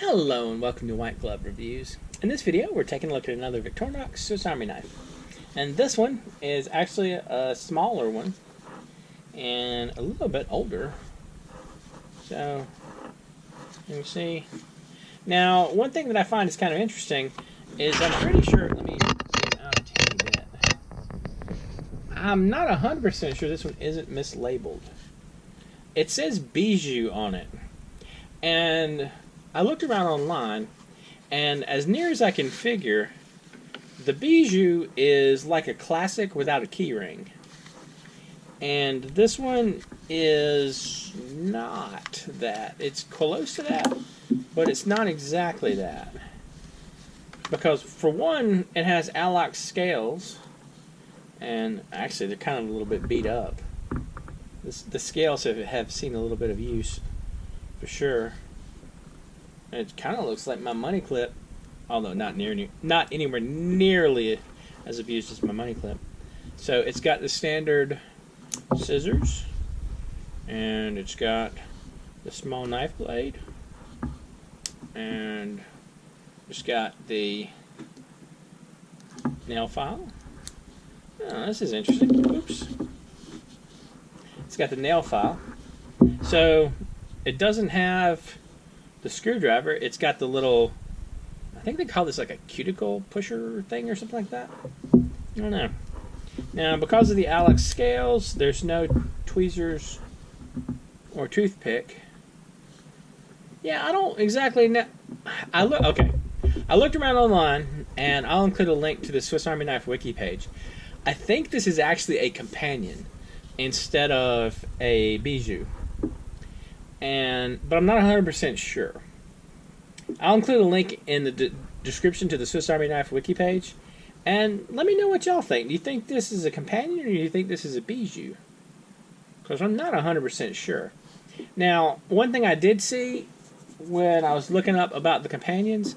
Hello and welcome to White Glove Reviews. In this video we're taking a look at another Victorinox Swiss Army knife. And this one is actually a smaller one and a little bit older. So, let me see. Now, one thing that I find is kind of interesting is I'm pretty sure, let me zoom out a teeny bit. I'm not 100% sure this one isn't mislabeled. It says Bijou on it. And I looked around online, and as near as I can figure, the Bijou is like a classic without a keyring. And this one is not that. It's close to that, but it's not exactly that. Because for one, it has Alox scales, and actually they're kind of a little bit beat up. The scales have seen a little bit of use, for sure. It kind of looks like my money clip, although not anywhere nearly as abused as my money clip. So it's got the standard scissors, and it's got the small knife blade, and it's got the nail file. Oh, this is interesting. Oops. It's got the nail file. So it doesn't have the screwdriver. It's got the little, I think they call this like a cuticle pusher thing or something like that. I don't know. Now, because of the Alox scales, there's no tweezers or toothpick. Yeah, I don't exactly know. I looked around online, and I'll include a link to the Swiss Army Knife wiki page. I think this is actually a companion instead of a Bijou. But I'm not 100% sure. I'll include a link in the description to the Swiss Army Knife wiki page, and let me know what y'all think. Do you think this is a companion, or do you think this is a Bijou? Because I'm not 100% sure. Now, one thing I did see when I was looking up about the companions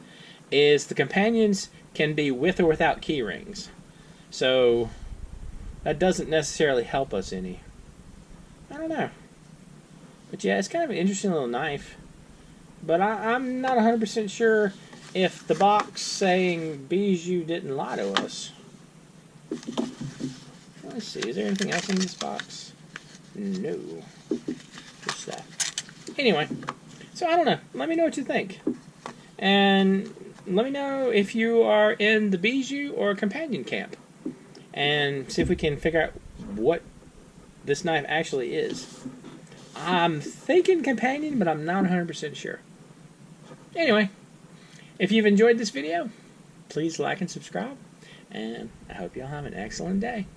is the companions can be with or without key rings. So that doesn't necessarily help us any. I don't know. But yeah, it's kind of an interesting little knife. But I'm not 100% sure if the box saying Bijou didn't lie to us. Let's see, is there anything else in this box? No. Just that. Anyway, so I don't know. Let me know what you think. And let me know if you are in the Bijou or companion camp. And see if we can figure out what this knife actually is. I'm thinking companion, but I'm not 100% sure. Anyway, if you've enjoyed this video, please like and subscribe, and I hope y'all have an excellent day.